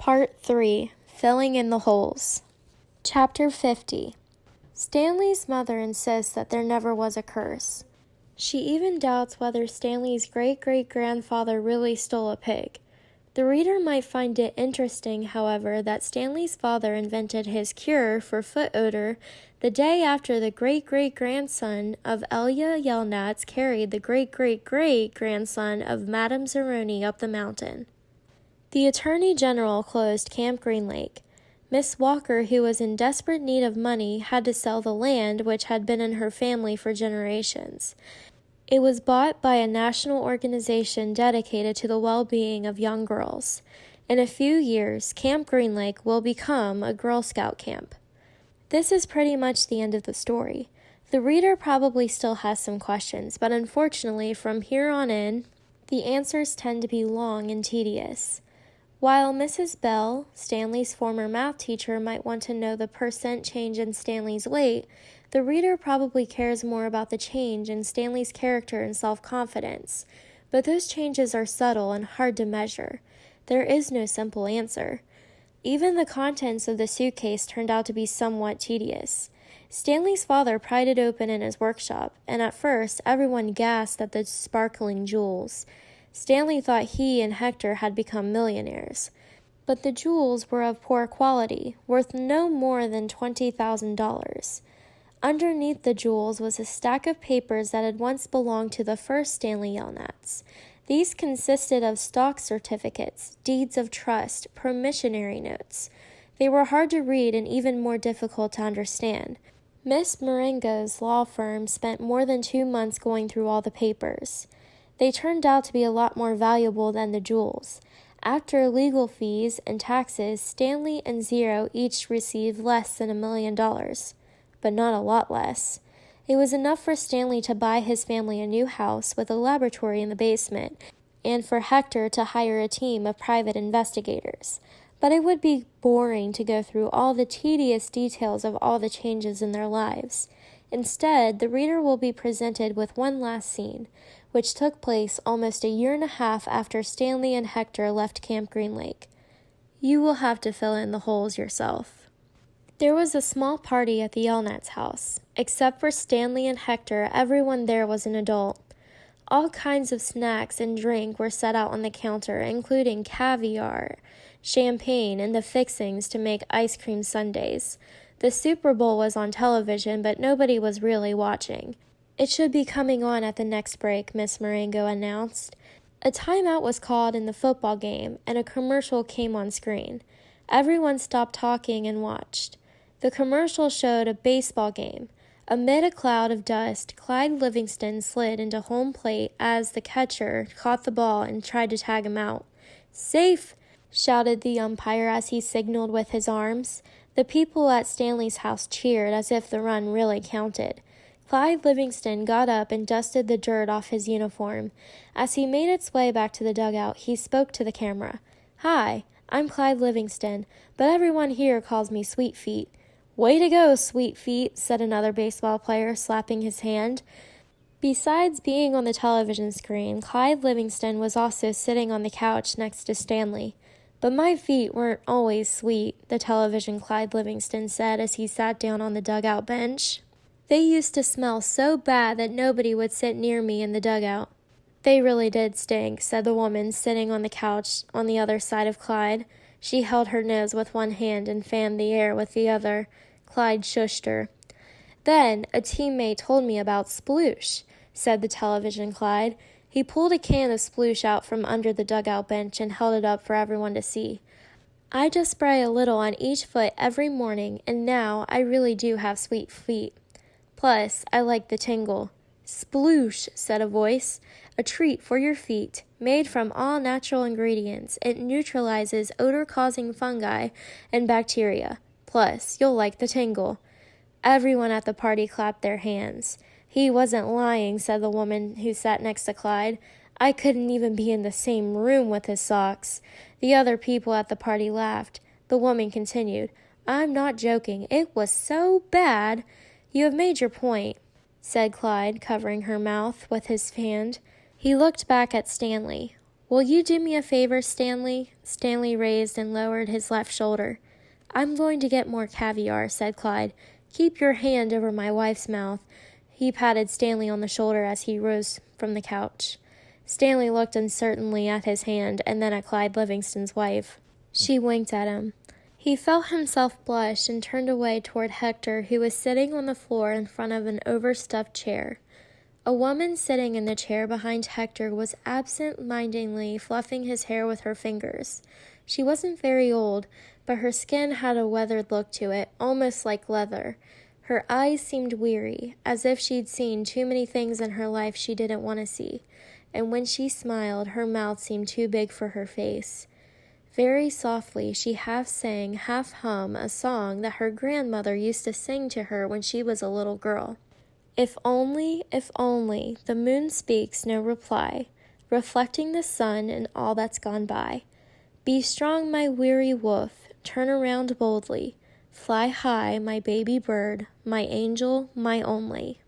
Part 3. Filling in the Holes. Chapter 50. Stanley's mother insists that there never was a curse. She even doubts whether Stanley's great-great-grandfather really stole a pig. The reader might find it interesting, however, that Stanley's father invented his cure for foot odor the day after the great-great-grandson of Elia Yelnats carried the great-great-great-grandson of Madame Zeroni up the mountain. The Attorney General closed Camp Green Lake. Miss Walker, who was in desperate need of money, had to sell the land which had been in her family for generations. It was bought by a national organization dedicated to the well-being of young girls. In a few years, Camp Green Lake will become a Girl Scout camp. This is pretty much the end of the story. The reader probably still has some questions, but unfortunately, from here on in, the answers tend to be long and tedious. While Mrs. Bell, Stanley's former math teacher, might want to know the percent change in Stanley's weight, the reader probably cares more about the change in Stanley's character and self-confidence. But those changes are subtle and hard to measure. There is no simple answer. Even the contents of the suitcase turned out to be somewhat tedious. Stanley's father pried it open in his workshop, and at first everyone gasped at the sparkling jewels. Stanley thought he and Hector had become millionaires. But the jewels were of poor quality, worth no more than $20,000. Underneath the jewels was a stack of papers that had once belonged to the first Stanley Yelnats. These consisted of stock certificates, deeds of trust, promissory notes. They were hard to read and even more difficult to understand. Miss Marengo's law firm spent more than 2 months going through all the papers. They turned out to be a lot more valuable than the jewels. After legal fees and taxes, Stanley and Zero each received less than $1 million. But not a lot less. It was enough for Stanley to buy his family a new house with a laboratory in the basement, and for Hector to hire a team of private investigators. But it would be boring to go through all the tedious details of all the changes in their lives. Instead, the reader will be presented with one last scene, which took place almost a year and a half after Stanley and Hector left Camp Green Lake. You will have to fill in the holes yourself. There was a small party at the Yelnats' house. Except for Stanley and Hector, everyone there was an adult. All kinds of snacks and drink were set out on the counter, including caviar, champagne, and the fixings to make ice cream sundaes. The Super Bowl was on television, but nobody was really watching. It should be coming on at the next break, Miss Marengo announced. A timeout was called in the football game, and a commercial came on screen. Everyone stopped talking and watched. The commercial showed a baseball game. Amid a cloud of dust, Clyde Livingston slid into home plate as the catcher caught the ball and tried to tag him out. "Safe!" shouted the umpire as he signaled with his arms. The people at Stanley's house cheered as if the run really counted. Clyde Livingston got up and dusted the dirt off his uniform. As he made its way back to the dugout, he spoke to the camera. "Hi, I'm Clyde Livingston, but everyone here calls me Sweet Feet." "Way to go, Sweet Feet," said another baseball player, slapping his hand. Besides being on the television screen, Clyde Livingston was also sitting on the couch next to Stanley. "But my feet weren't always sweet," the television Clyde Livingston said as he sat down on the dugout bench. "They used to smell so bad that nobody would sit near me in the dugout." "They really did stink," said the woman sitting on the couch on the other side of Clyde. She held her nose with one hand and fanned the air with the other. Clyde shushed her. "Then a teammate told me about sploosh," said the television Clyde. He pulled a can of sploosh out from under the dugout bench and held it up for everyone to see. "I just spray a little on each foot every morning, and now I really do have sweet feet. Plus, I like the tingle." "Sploosh," said a voice. "A treat for your feet. Made from all natural ingredients, it neutralizes odor-causing fungi and bacteria. Plus, you'll like the tingle." Everyone at the party clapped their hands. "He wasn't lying," said the woman who sat next to Clyde. "I couldn't even be in the same room with his socks." The other people at the party laughed. The woman continued, "I'm not joking. It was so bad." "You have made your point," said Clyde, covering her mouth with his hand. He looked back at Stanley. "Will you do me a favor, Stanley?" Stanley raised and lowered his left shoulder. "I'm going to get more caviar," said Clyde. "Keep your hand over my wife's mouth." He patted Stanley on the shoulder as he rose from the couch. Stanley looked uncertainly at his hand and then at Clyde Livingston's wife. She winked at him. He felt himself blush and turned away toward Hector, who was sitting on the floor in front of an overstuffed chair. A woman sitting in the chair behind Hector was absent-mindedly fluffing his hair with her fingers. She wasn't very old, but her skin had a weathered look to it, almost like leather. Her eyes seemed weary, as if she'd seen too many things in her life she didn't want to see, and when she smiled, her mouth seemed too big for her face. Very softly, she half sang, half hummed a song that her grandmother used to sing to her when she was a little girl. If only, the moon speaks no reply, reflecting the sun and all that's gone by. Be strong, my weary wolf, turn around boldly, fly high, my baby bird, my angel, my only.